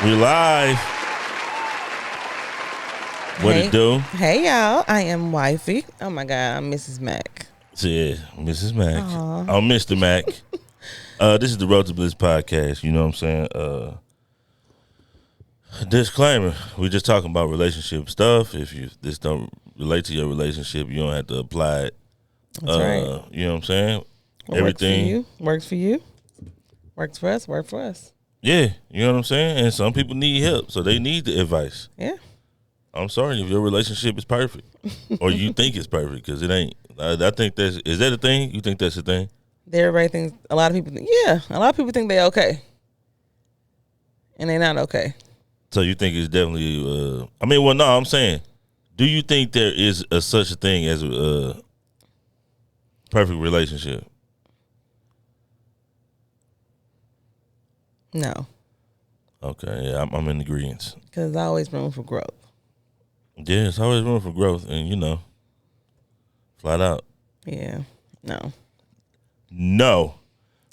We live. What it do? Hey y'all, I am Wifey. Oh my God, I'm Mrs. Mac. Yeah, Mrs. Mac. Aw. I'm Mr. Mac. This is the ROAD to Bliss podcast. You know what I'm saying? Disclaimer: we just talking about relationship stuff. If this don't relate to your relationship, you don't have to apply it. That's right. You know what I'm saying? What Everything works for you. Works for us. Work for us. Yeah, you know what I'm saying? And some people need help, so they need the advice. Yeah. I'm sorry if your relationship is perfect or you think it's perfect, because it ain't. I think is that a thing? You think that's a thing? Everybody thinks, a lot of people think they're okay. And they're not okay. So you think it's definitely, I'm saying, do you think there is such a thing as a perfect relationship? No. Okay, yeah, I'm in agreement. Because there's always room for growth. Yeah, it's always room for growth, and flat out. Yeah. No. No.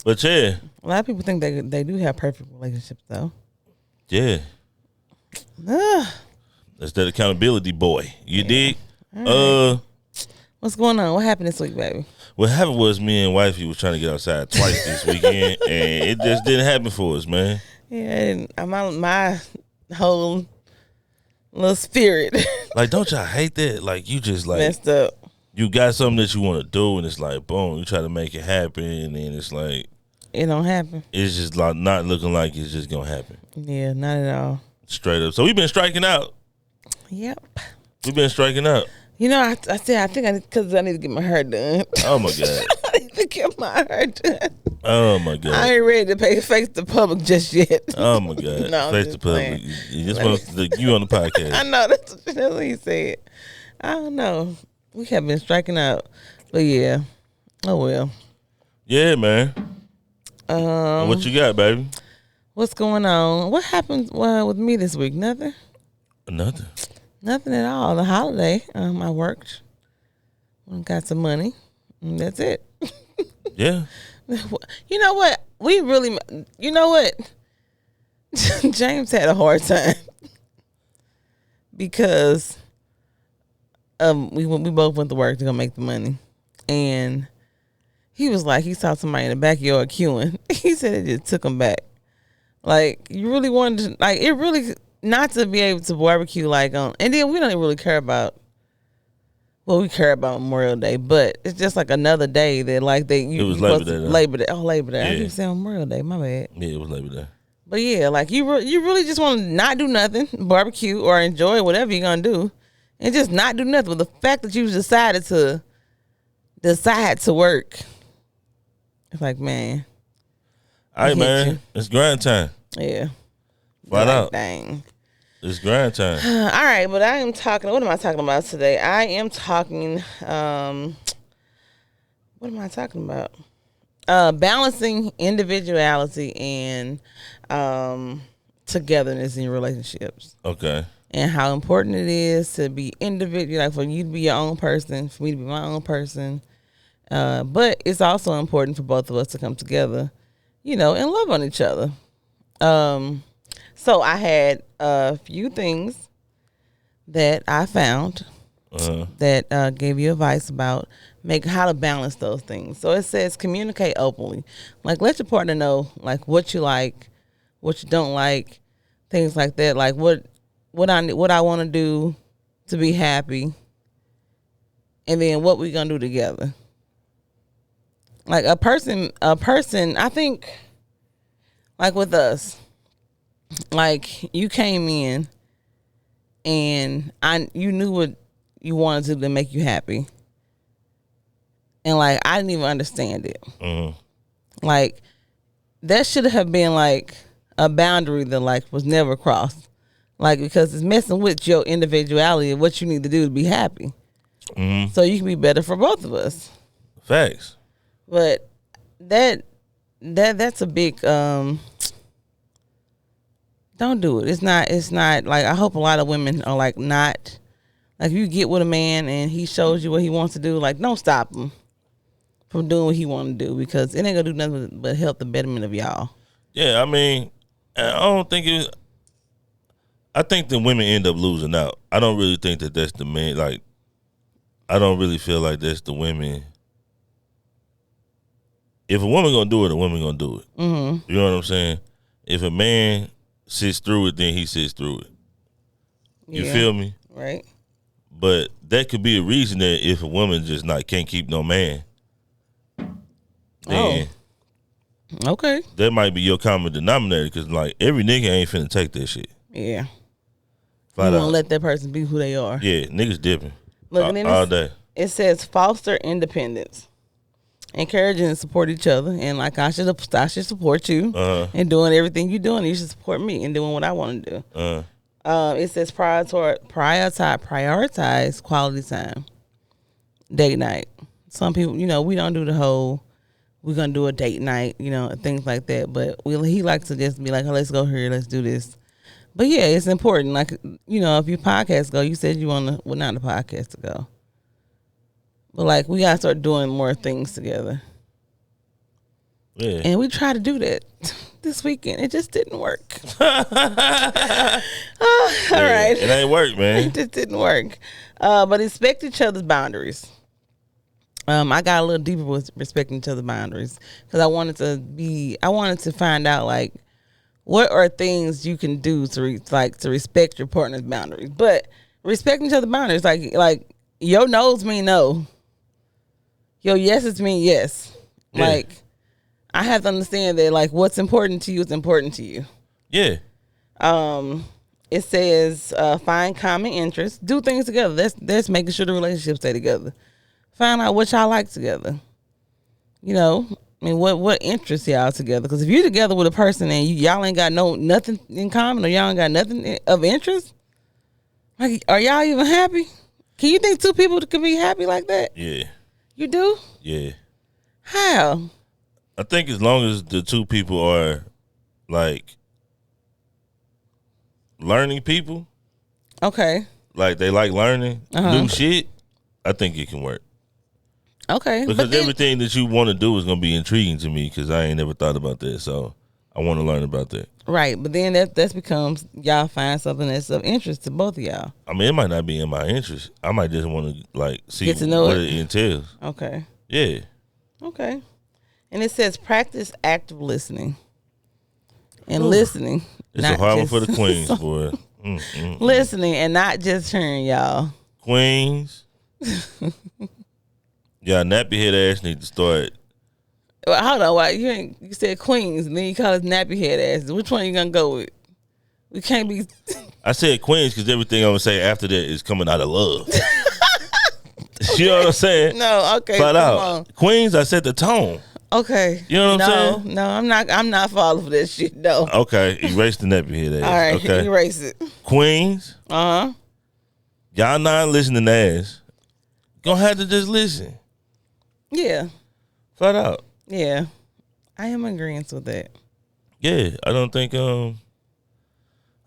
But yeah. A lot of people think they do have perfect relationships though. Yeah. That's that accountability boy. You dig? Right. What's going on? What happened this week, baby? What happened was me and wifey was trying to get outside twice this weekend, and it just didn't happen for us, man. Yeah, my whole little spirit. Like, don't y'all hate that? Like, you just like messed up. You got something that you want to do, and it's like, boom, you try to make it happen, and then it's like it don't happen. It's just like not looking like it's just gonna happen. Yeah, not at all. Straight up. So we've been striking out. Yep. We've been striking out. I think because I need to get my hair done. Oh my God. I need to get my hair done. Oh my God. I ain't ready to face the public just yet. Oh my God. No, face the public. You just want you on the podcast. I know that's what he said. I don't know. We have been striking out, but yeah. Oh well. Yeah, man. What you got, baby? What's going on? What happened with me this week? Nothing. Nothing at all. The holiday. I worked. Got some money. And that's it. Yeah. You know what? James had a hard time because we both went to work to go make the money, and he was like, he saw somebody in the backyard queuing. He said it just took him back. Like, you really wanted to, like, it really not to be able to barbecue and then we don't even really care about. Well, we care about Memorial Day, but it's just like another day that it was Labor Day. Labor Day. Oh, Labor Day. Yeah. I keep saying Memorial Day. My bad. Yeah, it was Labor Day. But yeah, you really just want to not do nothing, barbecue or enjoy whatever you're gonna do, and just not do nothing. But the fact that you decided to work, it's like, man. All right, man. It's grind time. Yeah. Flat out. Dang. It's grind time. All right, but I am talking. What am I talking about today? I am talking. What am I talking about? Balancing individuality and togetherness in your relationships. Okay. And how important it is to be individual, like for you to be your own person, for me to be my own person. But it's also important for both of us to come together, and love on each other. So I had a few things that I found that gave you advice about how to balance those things. So it says communicate openly. Like, let your partner know what you like, what you don't like, things like that. Like what I want to do to be happy, and then what we gonna do together. Like a person, I think, like with us, like you came in and you knew what you wanted to make you happy. And I didn't even understand it. Mm-hmm. Like that should have been a boundary that was never crossed. Because it's messing with your individuality and what you need to do to be happy. Mm-hmm. So you can be better for both of us. Facts. But that's a big don't do it. It's not I hope a lot of women are not if you get with a man and he shows you what he wants to do, don't stop him from doing what he want to do, because it ain't gonna do nothing but help the betterment of y'all. Yeah, I mean, I don't think it. I think the women end up losing out. I don't really think that that's the man. Like, I don't really feel like that's the women. If a woman gonna do it, a woman gonna do it. Mm-hmm. You know what I'm saying? If a man sits through it, then he sits through it. You feel me? Right. But that could be a reason that if a woman just can't keep no man, then okay, that might be your common denominator. Because like every nigga ain't finna take that shit. Yeah. You want to let that person be who they are. Yeah, niggas dipping. Look, all day. It says foster independence. Encouraging and support each other. And like I should support you in doing everything you're doing. You should support me in doing what I want to do. It says prioritize quality time. Date night. Some people, we don't do the whole, we're going to do a date night, things like that. But he likes to just be like, oh, let's go here, let's do this. But yeah, it's important. Like, if your podcast go, you said you want to, well, not the podcast to go. But like, we got to start doing more things together. Yeah. And we tried to do that this weekend. It just didn't work. All right. It ain't work, man. It just didn't work. But respect each other's boundaries. I got a little deeper with respecting each other's boundaries because I wanted to find out like what are things you can do to respect your partner's boundaries. But respecting each other's boundaries, like your no's mean no, your yeses mean yes. Yeah. Like I have to understand that like what's important to you is important to you. Yeah. It says find common interests, do things together. That's making sure the relationship stay together. Find out what y'all like together. What interests y'all together? Because if you're together with a person and y'all ain't got nothing in common or y'all ain't got nothing of interest, like, are y'all even happy? Can you think two people can be happy like that? Yeah. You do? Yeah. How? I think as long as the two people are like learning people. Okay. Like they like learning new shit, I think it can work. Okay. Because everything that you want to do is going to be intriguing to me because I ain't never thought about that. So I want to learn about that. Right. But then that becomes y'all find something that's of interest to both of y'all. I mean, it might not be in my interest. I might just want to like see get to know what it entails. Okay. Yeah. Okay. And it says practice active listening. And listening. It's a hard one for the queens, boy. Listening and not just hearing y'all. Queens. Yeah, nappy head ass need to start. Well, hold on, why you said queens and then you call us nappy head asses. Which one you gonna go with? We can't be. I said queens because everything I'm gonna say after that is coming out of love. You know what I'm saying? No, okay. Flat out. On. Queens, I set the tone. Okay. You know what I'm saying? No, I'm not falling for that shit. No. Okay, erase the nappy head ass. All right, okay. Erase it. Queens. Y'all not listening ass. Gonna have to just listen. Yeah. Flat out. Yeah. I am in agreement with that. Yeah, I don't think I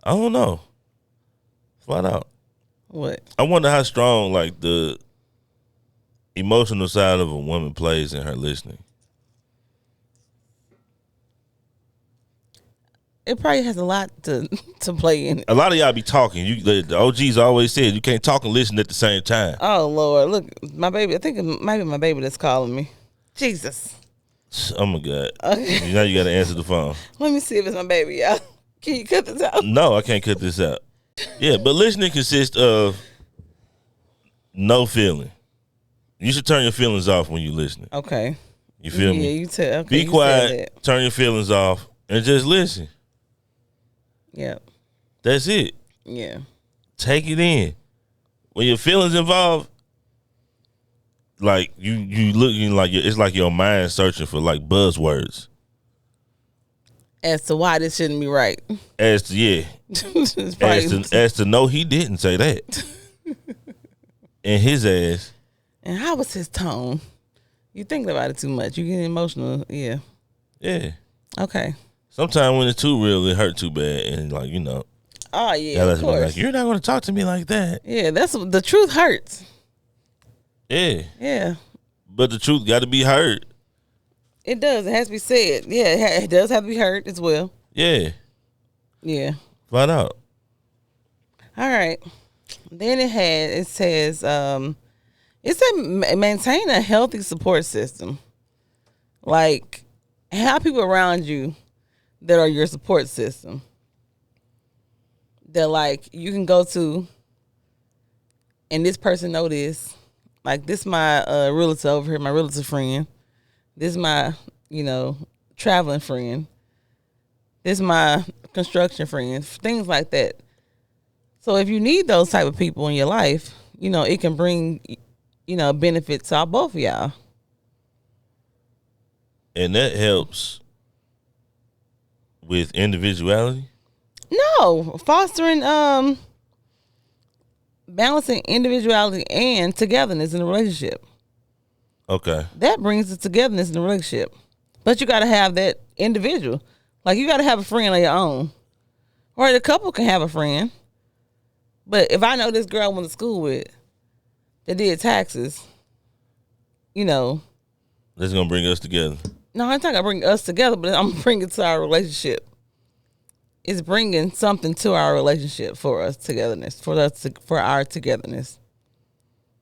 don't know. Flat out. What? I wonder how strong like the emotional side of a woman plays in her listening. It probably has a lot to play in it. A lot of y'all be talking. The OGs always said you can't talk and listen at the same time. Oh Lord, look, my baby. I think it might be my baby that's calling me. Jesus. Oh my God. Okay. Now you got to answer the phone. Let me see if it's my baby, y'all. Can you cut this out? No, I can't cut this out. Yeah, but listening consists of no feeling. You should turn your feelings off when you're listening. Okay. You feel me? Yeah, you tell. Okay, be quiet. Turn your feelings off and just listen. Yeah. That's it. Yeah. Take it in. When your feelings involved, like you looking like it's like your mind searching for like buzzwords. As to why this shouldn't be right. As to as to no, he didn't say that. And his ass. And how was his tone? You thinking about it too much. You getting emotional. Yeah. Yeah. Okay. Sometimes when it's too real, it hurt too bad, and like Oh yeah, of course. Like, you're not going to talk to me like that. Yeah, that's the truth hurts. Yeah. Yeah. But the truth got to be heard. It does. It has to be said. Yeah, it does have to be heard as well. Yeah. Yeah. Flat out. All right. Then it says it said maintain a healthy support system. Like have people around you that are your support system. That like you can go to and this person know this. Like this my realtor over here, my realtor friend. This my, traveling friend. This my construction friend. Things like that. So if you need those type of people in your life, it can bring, benefits to both of y'all. And that helps with individuality? No, fostering balancing individuality and togetherness in a relationship. Okay. That brings the togetherness in the relationship. But you got to have that individual. Like you got to have a friend of your own. Or the couple can have a friend. But if I know this girl I went to school with that did taxes, that's going to bring us together. No, I'm not going to bring us together, but I'm bringing it to our relationship. It's bringing something to our relationship for us togetherness, for our togetherness.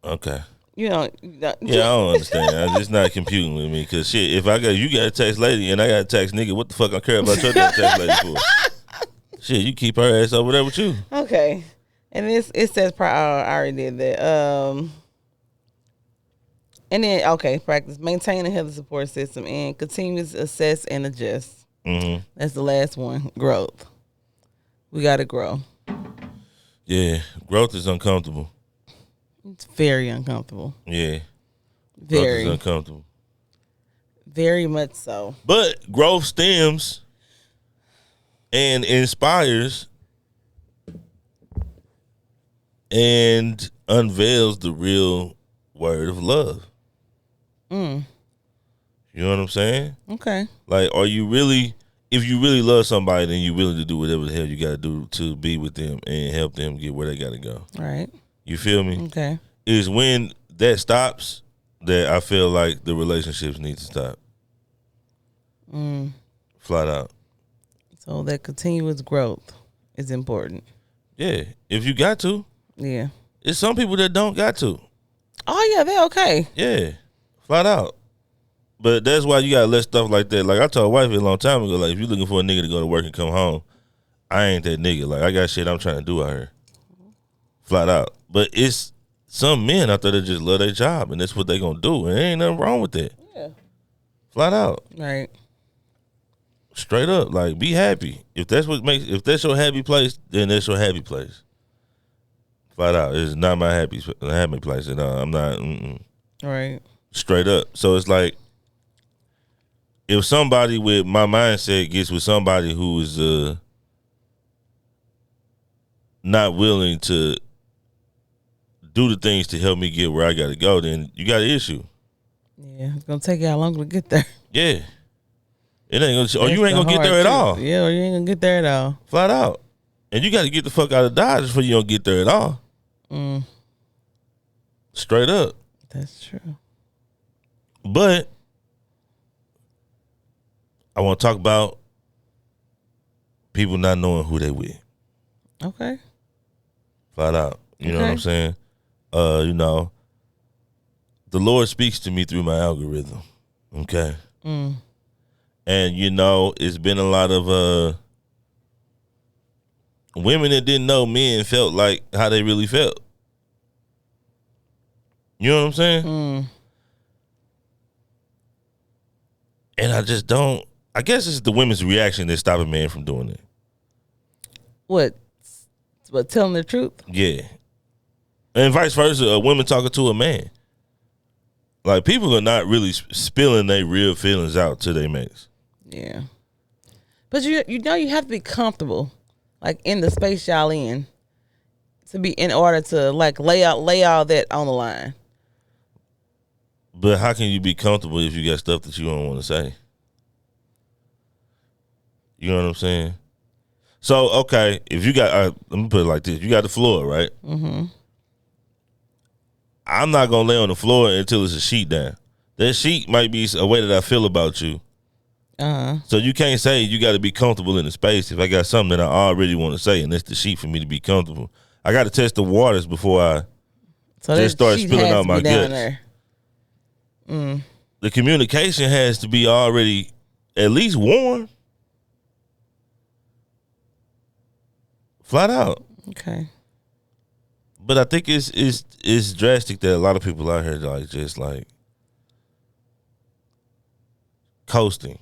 Okay. Yeah, I don't understand. It's not computing with me because shit. If you got a tax lady and I got a tax nigga, what the fuck I care about your tax lady for? Shit, you keep her ass over there with you. Okay, and it says I already did that. And then practice maintain a healthy support system and continuous assess and adjust. Mm-hmm. That's the last one. Growth. We got to grow. Yeah, growth is uncomfortable. It's very uncomfortable. Yeah. Very. Growth is uncomfortable. Very much so. But growth stems and inspires and unveils the real word of love. You know what I'm saying? Okay. Like, if you really love somebody, then you're willing to do whatever the hell you got to do to be with them and help them get where they got to go. All right. You feel me? Okay. Is when that stops that I feel like the relationships need to stop. Flat out. So that continuous growth is important. Yeah. If you got to. Yeah. It's some people that don't got to. Oh, yeah, they're okay. Yeah. Flat out. But that's why you gotta let stuff like that. Like I told wifey a long time ago, like if you're looking for a nigga to go to work and come home, I ain't that nigga. Like I got shit I'm trying to do out here. Flat out. But it's some men out there that just love their job and that's what they gonna do. And there ain't nothing wrong with that. Yeah. Flat out. Right. Straight up. Like be happy. If that's your happy place, then that's your happy place. Flat out. It's not my happy place. And I'm not. Right. Straight up. So it's like, if somebody with my mindset gets with somebody who is not willing to do the things to help me get where I got to go, then you got an issue. Yeah, it's gonna take you how long to get there. Yeah, it ain't gonna. Or you ain't gonna get there at all. Yeah, or you ain't gonna get there at all. Flat out. And you got to get the fuck out of Dodge before you don't get there at all. Straight up. That's true. But I want to talk about people not knowing who they with. Okay. Flat out. You know what I'm saying? The Lord speaks to me through my algorithm. Okay. And it's been a lot of women that didn't know men felt like how they really felt. You know what I'm saying? And I just don't. I guess it's the women's reaction that stop a man from doing it. What? Telling the truth? Yeah. And vice versa, a woman talking to a man. Like, people are not really spilling their real feelings out to their mates. Yeah. But you have to be comfortable, like, in the space y'all in, in order to, like, lay all that on the line. But how can you be comfortable if you got stuff that you don't want to say? You know what I'm saying? So, okay, if you got, let me put it like this. You got the floor, right? Mm-hmm. I'm not going to lay on the floor until it's a sheet down. That sheet might be a way that I feel about you. Uh-huh. So you can't say you got to be comfortable in the space if I got something that I already want to say and it's the sheet for me to be comfortable. I got to test the waters before I just start spilling out my guts. The communication has to be already at least warm. Flat out. Okay. But I think it's drastic that a lot of people out here like just like coasting.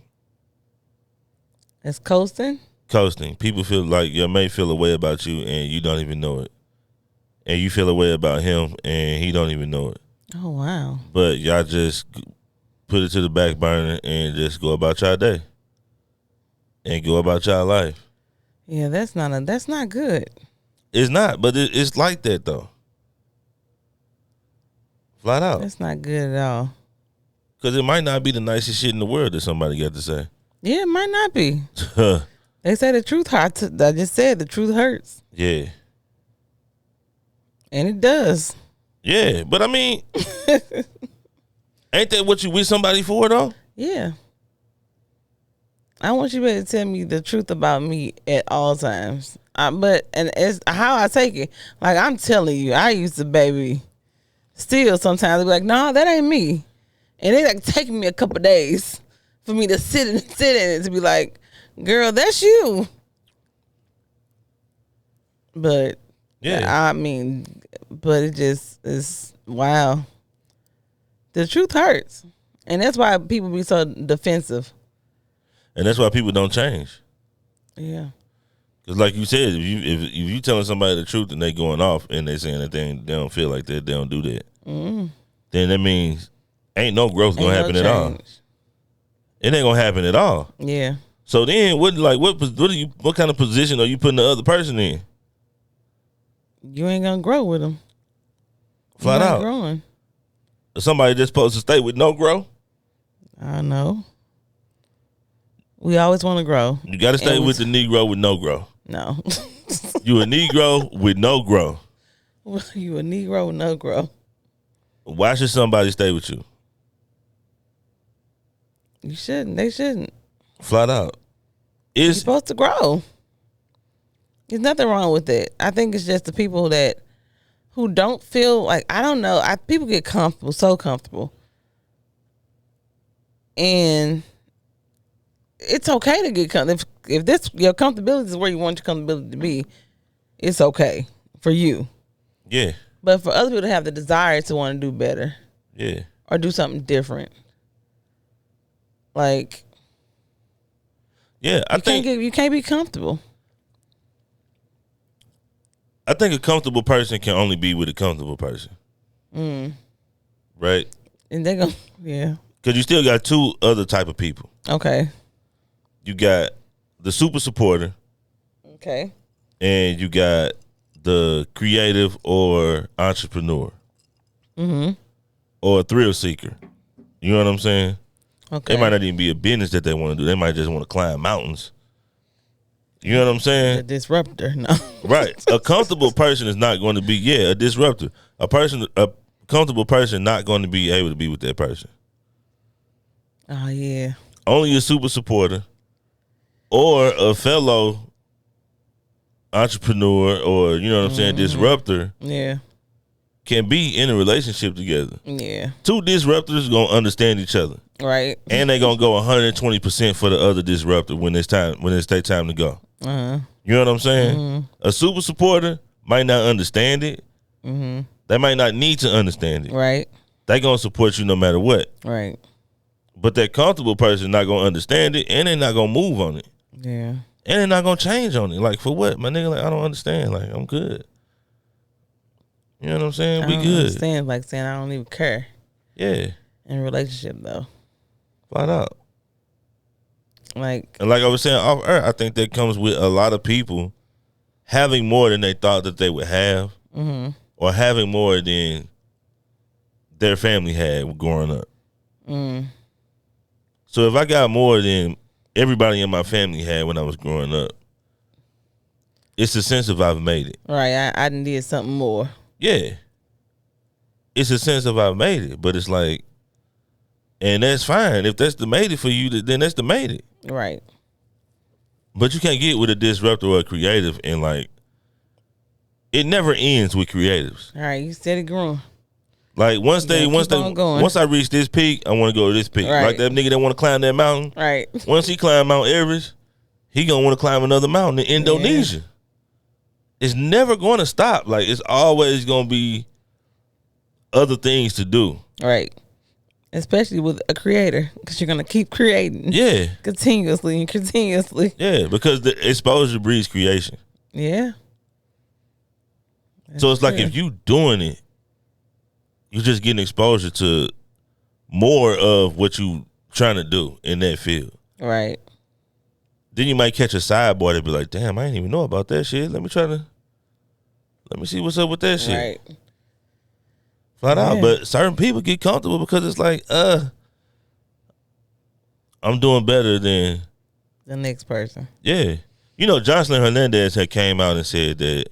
It's coasting? Coasting. People feel like your mate feel a way about you and you don't even know it. And you feel a way about him and he don't even know it. Oh, wow. But y'all just put it to the back burner and just go about y'all day. And go about y'all life. Yeah, that's not good. It's not, but it's like that though. Flat out. That's not good at all. Because it might not be the nicest shit in the world that somebody got to say. Yeah, it might not be. They say the truth hurts. I just said the truth hurts. Yeah. And it does. Yeah, but I mean, ain't that what you with somebody for though? Yeah. I want you to tell me the truth about me at all times. But it's how I take it. Like I'm telling you, I used to baby. Still sometimes they be like, no, that ain't me. And it like taking me a couple of days for me to sit in it to be like, girl, that's you. But yeah, I mean, but it just is wow. The truth hurts. And that's why people be so defensive. And that's why people don't change. Yeah. Because like you said, if you telling somebody the truth and they going off and they saying that they don't feel like that, they don't do that, then that means ain't no growth gonna happen at all. It ain't gonna happen at all. Yeah. So then what kind of position are you putting the other person in? You ain't gonna grow with them. Flat out. Growing. Somebody just supposed to stay with no growth? I know. We always want to grow. You got to stay with the Negro with no growth. No. You a Negro with no growth. You a Negro with no growth. Why should somebody stay with you? You shouldn't. They shouldn't. Flat out. You're supposed to grow. There's nothing wrong with it. I think it's just the people who don't feel like, I don't know. People get comfortable, so comfortable. And it's okay to get comfortable. If this your comfortability is where you want your comfortability to be, it's okay for you. Yeah. But for other people to have the desire to want to do better. Yeah. Or do something different. Like, yeah, you can't be comfortable. I think a comfortable person can only be with a comfortable person. Right? And they're going, yeah. Because you still got two other type of people. Okay. You got the super supporter. Okay. And you got the creative or entrepreneur. Or a thrill seeker. You know what I'm saying? Okay. They might not even be a business that they want to do. They might just want to climb mountains. You know what I'm saying? A disruptor, no. Right. A comfortable person is not going to be, a disruptor. A comfortable person not going to be able to be with that person. Oh, yeah. Only a super supporter or a fellow entrepreneur or, you know what I'm saying, disruptor. Yeah. Can be in a relationship together. Yeah. Two disruptors going to understand each other. Right. And they going to go 120% for the other disruptor when it's time to go. You know what I'm saying? A super supporter might not understand it. They might not need to understand it. Right. They going to support you no matter what. Right. But that comfortable person not going to understand it and they're not going to move on it. Yeah. And they're not going to change on it. Like, for what? My nigga, like, I don't understand. Like, I'm good. You know what I'm saying? We good. I understand, like saying I don't even care. Yeah. In a relationship, though. Flat out. Like, and like I was saying off air, I think that comes with a lot of people having more than they thought that they would have, or having more than their family had growing up. So if I got more than everybody in my family had when I was growing up, it's a sense of I've made it. Right, I did something more. Yeah. It's a sense of I've made it, but it's like, and that's fine. If that's the made it for you, then that's the made it. Right. But you can't get with a disruptor or a creative and like it never ends with creatives. All right, you steady growing. Like once I reach this peak, I want to go to this peak. Right. Like that nigga that want to climb that mountain. Right. Once he climb Mount Everest, he gonna want to climb another mountain in Indonesia. Yeah. It's never going to stop. Like it's always gonna be other things to do. Right. Especially with a creator, because you're gonna keep creating. Yeah. Continuously and continuously. Yeah, because the exposure breeds creation. Yeah. So it's like if you doing it, you're just getting exposure to more of what you trying to do in that field. Right. Then you might catch a sidebar that be like, damn, I didn't even know about that shit. Let me see what's up with that shit. Right. Flat out. But certain people get comfortable because it's like, I'm doing better than the next person. Yeah. You know, Jocelyn Hernandez had came out and said that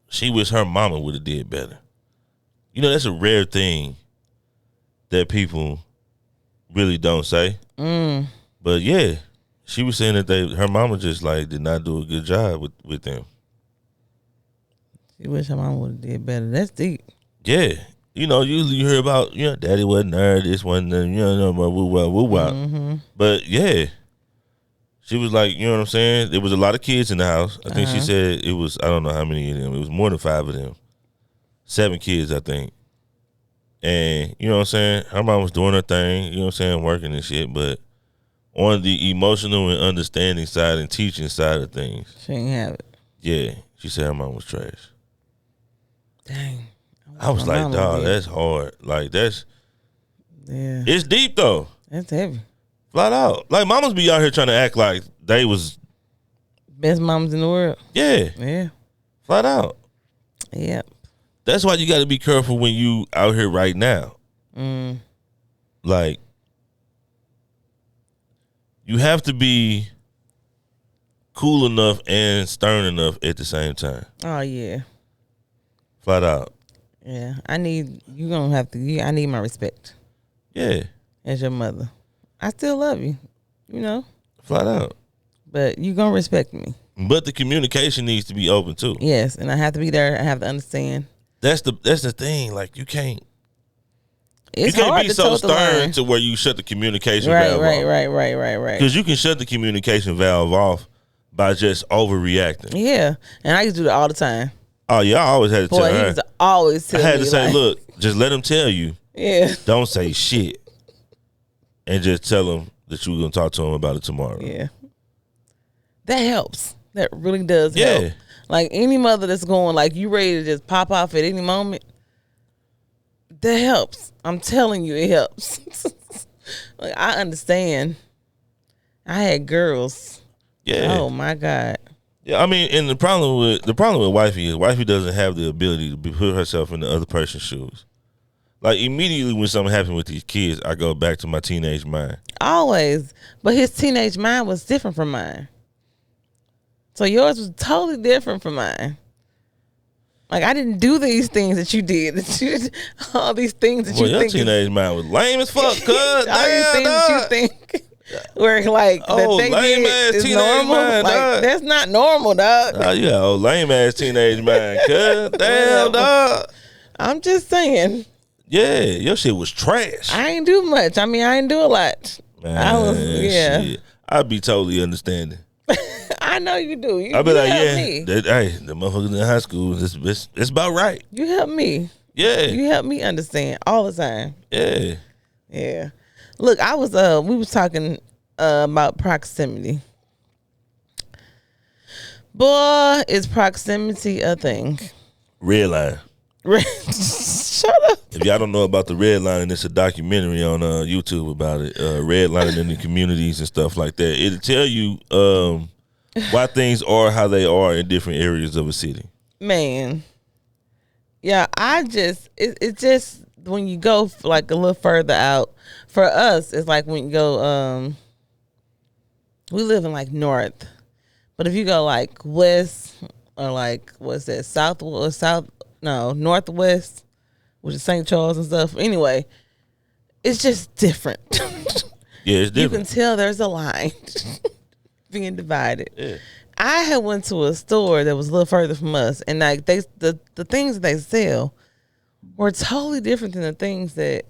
she wish her mama would have did better. You know, that's a rare thing that people really don't say. But yeah, she was saying that her mama just like did not do a good job with them. She wish her mama would have did better. That's deep. Yeah. You know, usually you hear about, daddy wasn't there, this wasn't there, woo-wah. But yeah. She was like, you know what I'm saying? There was a lot of kids in the house. I think she said it was, I don't know how many of them. It was more than 5 of them. 7 kids, I think. And, you know what I'm saying? Her mom was doing her thing, you know what I'm saying, working and shit. But on the emotional and understanding side and teaching side of things. She ain't have it. Yeah. She said her mom was trash. Dang. I was like, dog, that's hard. Like, that's. Yeah. It's deep, though. That's heavy. Flat out. Like, mamas be out here trying to act like they was best mamas in the world. Yeah. Yeah. Flat out. Yep. That's why you got to be careful when you out here right now. Like, you have to be cool enough and stern enough at the same time. Oh, yeah. Flat out. Yeah. I need my respect. Yeah. As your mother. I still love you, Flat out. But you gonna respect me. But the communication needs to be open too. Yes, and I have to be there. I have to understand. That's the thing. Like you can't be so stern to where you shut the communication valve off. Right. Because you can shut the communication valve off by just overreacting. Yeah, and I used to do that all the time. Oh yeah, I always had to tell her. He used to always tell me. I had to say, look, just let him tell you. Yeah. Don't say shit. And just tell him that you were going to talk to him about it tomorrow. Yeah. That helps. That really does help. Like any mother that's going, like you ready to just pop off at any moment, that helps. I'm telling you, it helps. Like I understand. I had girls. Yeah. Oh my God. Yeah, I mean, and the problem with wifey is wifey doesn't have the ability to put herself in the other person's shoes. Like, immediately when something happened with these kids, I go back to my teenage mind. Always. But his teenage mind was different from mine. So yours was totally different from mine. Like, I didn't do these things that you did. All these things that you think. Well, your teenage mind was lame as fuck, cuz. All these things that you think were like, that they lame did ass is teenage normal. Mind, like, dog. That's not normal, dog. Oh, you got old lame ass teenage mind, cuz. Damn, dog. I'm just saying. Yeah, your shit was trash. I ain't do much. I mean, I ain't do a lot. Man, shit. I'd be totally understanding. I know you do. I'd be like, the motherfuckers in high school, it's about right. You help me. Yeah. You help me understand all the time. Yeah. Yeah. Look, we was talking about proximity. Boy, is proximity a thing. Red line. Shut up. If y'all don't know about the red line, it's a documentary on YouTube about it. Red lining in the communities and stuff like that. It'll tell you why things are how they are in different areas of a city. Man. Yeah, it's just when you go like a little further out. For us, it's like when you go, we live in like north. But if you go like west or like, what's that, northwest, which is St. Charles and stuff. Anyway, it's just different. Yeah, it's different. You can tell there's a line being divided. Yeah. I had went to a store that was a little further from us, and like the things that they sell were totally different than the things that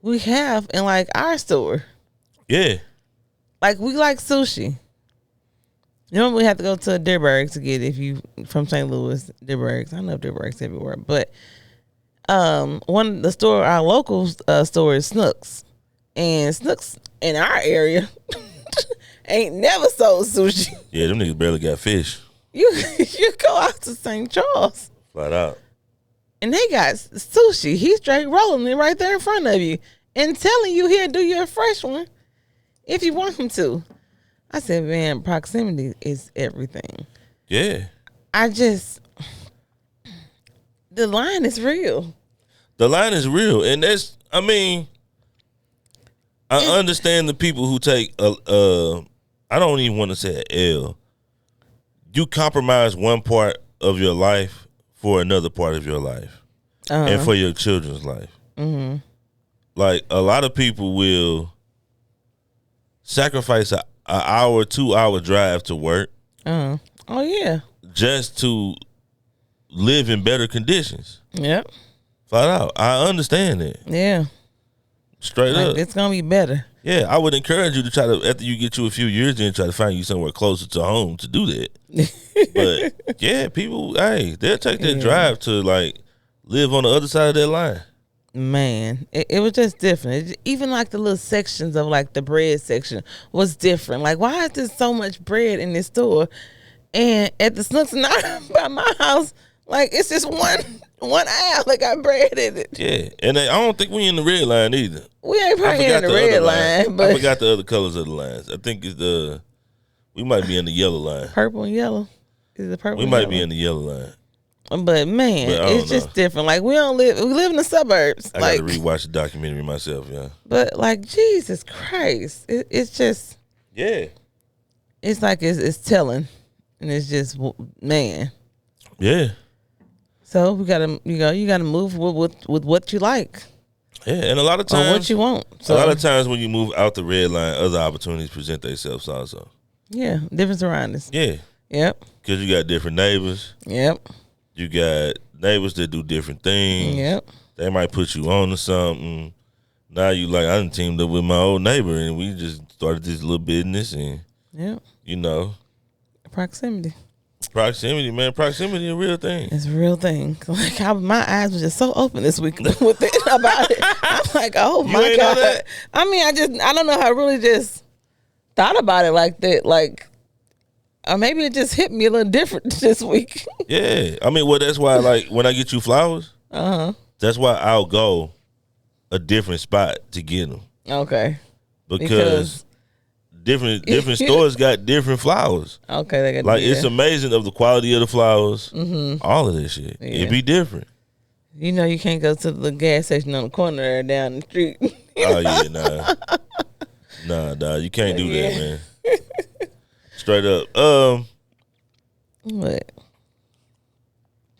we have in like our store. Yeah. Like we like sushi. You know, we have to go to a Deerbergs to get it if you from St. Louis. Deerbergs, I know Deerbergs everywhere, but our local store is Snooks, and Snooks in our area ain't never sold sushi. Yeah, them niggas barely got fish. You go out to St. Charles, Flat out. and they got sushi. He's straight rolling it right there in front of you and telling you here, do you a fresh one if you want him to. I said, man, proximity is everything. Yeah. The line is real. The line is real. And that's, I mean, I understand the people who take, I don't even want to say an L. You compromise one part of your life for another part of your life. And for your children's life. Mm-hmm. Like, a lot of people will sacrifice an hour, 2-hour drive to work. Oh, yeah. Just to live in better conditions. Yep. Flat out. I understand that. Yeah. Straight up. It's going to be better. Yeah, I would encourage you to try to, after you get you a few years in, try to find you somewhere closer to home to do that. But, yeah, people, hey, they'll take that drive to, like, live on the other side of that line. Man, it was just different. Even like the little sections of like the bread section was different. Like, why is there so much bread in this store? And at the Snooks by my house, like it's just one aisle that got bread in it. Yeah, and I don't think we in the red line either. We ain't probably in the red line, but I forgot the other colors of the lines. I think it's we might be in the yellow line. Purple and yellow. Is it purple? We might be in the yellow line. But man, it's just different. Like we live in the suburbs. I gotta rewatch the documentary myself, yeah. But like Jesus Christ, it's just it's like it's telling, and it's just man. Yeah. So we gotta you gotta move with what you like. Yeah, and a lot of times or what you want. So, a lot of times when you move out the red line, other opportunities present themselves also. Yeah, different surroundings. Yeah. Yep. Because you got different neighbors. Yep. You got neighbors that do different things. Yep. They might put you on to something. Now you like, I done teamed up with my old neighbor and we just started this little business and, you know. Proximity, man. Proximity is a real thing. It's a real thing. Like my eyes were just so open this week with it about it. I'm like, oh my God. I mean, I don't know how I really just thought about it like that. Like, or maybe it just hit me a little different this week. Yeah. I mean, well, that's why, like, when I get you flowers, that's why I'll go a different spot to get them. Okay. Because different stores got different flowers. Okay. They got like, it's amazing of the quality of the flowers. Mm-hmm. All of this shit. Yeah. It be different. You know, you can't go to the gas station on the corner there down the street. Oh, yeah, nah. Nah, you can't do that, man. Straight up. What?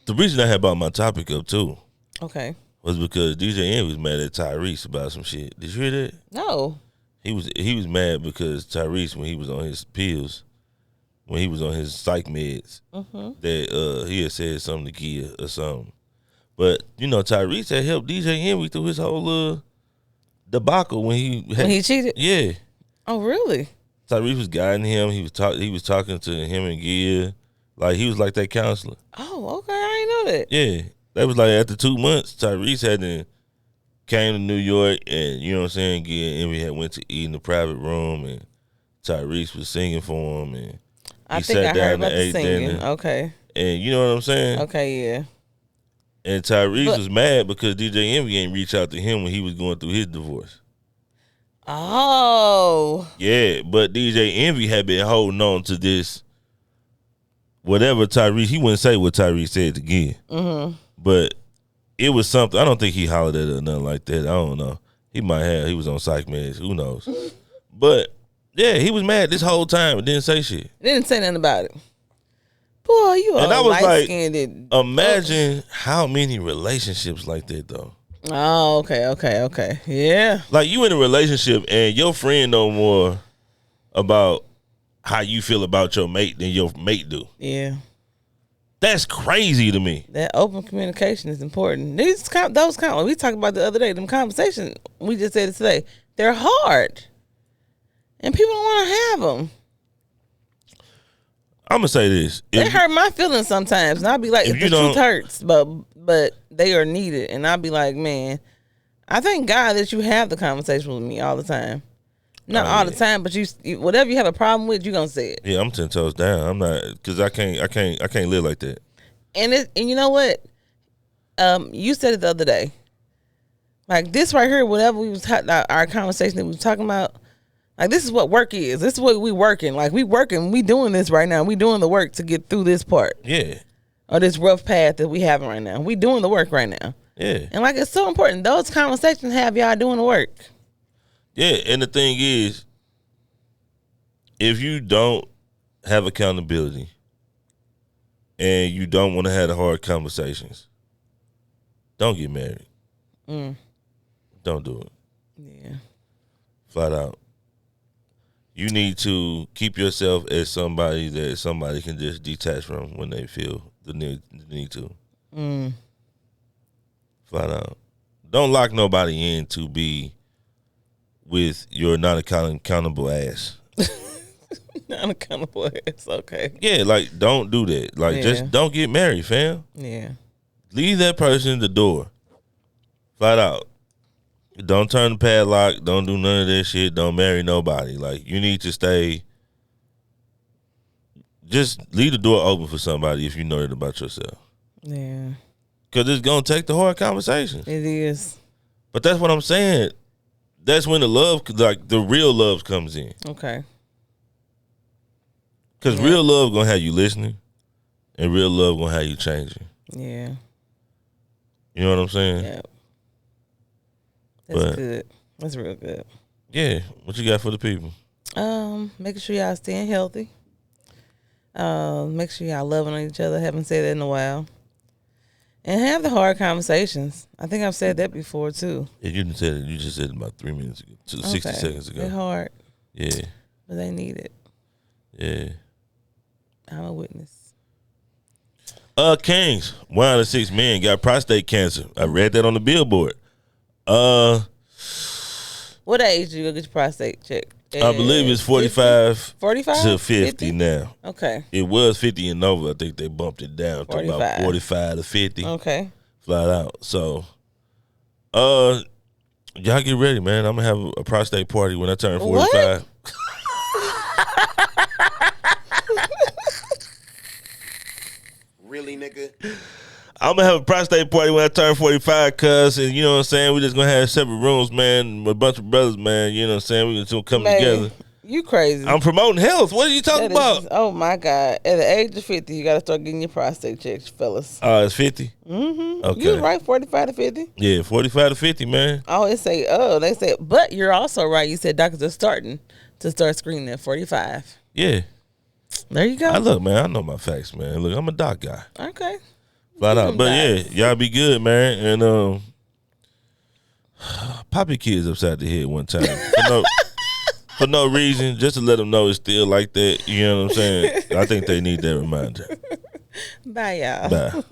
The reason I had brought my topic up too. Okay. Was because DJ N was mad at Tyrese about some shit. Did you hear that? No. He was mad because Tyrese, when he was on his pills, when he was on his psych meds, that he had said something to Gia or something. But you know, Tyrese had helped DJ Envy through his whole debacle when he cheated. Yeah. Oh, really? Tyrese was guiding him. He was talking to him and Gia. Like, he was like that counselor. Oh, okay. I didn't know that. Yeah. That was like after 2 months, Tyrese came to New York and, you know what I'm saying, Gia and Envy had went to eat in the private room and Tyrese was singing for him and I think I heard about the singing. Dinner. Okay. And you know what I'm saying? Okay, yeah. And Tyrese was mad because DJ Envy ain't reach out to him when he was going through his divorce. Oh. Yeah, but DJ Envy had been holding on to this, whatever Tyrese, he wouldn't say what Tyrese said again. Mm-hmm. But it was something, I don't think he hollered at her or nothing like that. I don't know. He might have, he was on psych meds, who knows. But, yeah, he was mad this whole time and didn't say shit. Didn't say nothing about it. Boy, you and are I was like, light-skinned. Imagine how many relationships like that, though. Oh, okay. Yeah. Like, you in a relationship and your friend know more about how you feel about your mate than your mate do. Yeah. That's crazy to me. That open communication is important. We talked about the other day, them conversations, we just said it today, they're hard. And people don't want to have them. I'm going to say this. They hurt my feelings sometimes. And I'll be like, if the truth hurts, but they are needed. And I'll be like, man, I thank God that you have the conversation with me all the time. Not all the time, but you whatever you have a problem with, you're going to say it. Yeah, I'm 10 toes down. I'm not, because I can't live like that. And you know what? You said it the other day. Like this right here, whatever we was our conversation that we was talking about, like this is what work is. This is what we working. Like we doing this right now. We doing the work to get through this part. Yeah. Or this rough path that we having right now. We doing the work right now. Yeah. And like it's so important. Those conversations have y'all doing the work. Yeah, and the thing is, if you don't have accountability and you don't want to have the hard conversations, don't get married. Don't do it. Yeah. Flat out. You need to keep yourself as somebody that somebody can just detach from when they feel the need to. Flat out. Don't lock nobody in to be with your non-accountable ass. Non-accountable ass, okay. Yeah, like, don't do that. Like, just don't get married, fam. Yeah. Leave that person at the door. Flat out. Don't turn the padlock. Don't do none of that shit. Don't marry nobody. Like, you need to stay. Just leave the door open for somebody if you know that about yourself. Yeah. Because it's going to take the hard conversation. It is. But that's what I'm saying. That's when the love, like the real love comes in. Okay. Because real love going to have you listening. And real love going to have you changing. Yeah. You know what I'm saying? Yeah. That's good. That's real good. Yeah. What you got for the people? Making sure y'all staying healthy. Make sure y'all loving on each other. Haven't said that in a while. And have the hard conversations. I think I've said that before too. Yeah, you didn't say it. You just said it about 3 minutes ago, 60 seconds ago. They're hard. Yeah. But they need it. Yeah. I'm a witness. Kings, 1 out of 6 men got prostate cancer. I read that on the billboard. What age do you go get your prostate checked? I believe it's 45 45 to 50 now. Okay. It was 50 and over. I think they bumped it down to about 45 to 50. Okay. Flat out. So, y'all get ready, man. I'm going to have a prostate party when I turn 45. What? Really, nigga? I'm going to have a prostate party when I turn 45, cuz, and you know what I'm saying? We're just going to have separate rooms, man, with a bunch of brothers, man. You know what I'm saying? We're just going to come together. You crazy. I'm promoting health. What are you talking about? Oh, my God. At the age of 50, you got to start getting your prostate checked, fellas. It's 50? Mm-hmm. Okay. You right, 45 to 50? Yeah, 45 to 50, man. They say, but you're also right. You said doctors are starting to start screening at 45. Yeah. There you go. Look, man, I know my facts, man. Look, I'm a doc guy. Okay. Flat out. But yeah, y'all be good, man. And pop your kids upside the head one time. For no reason, just to let them know it's still like that. You know what I'm saying? I think they need that reminder. Bye, y'all. Bye.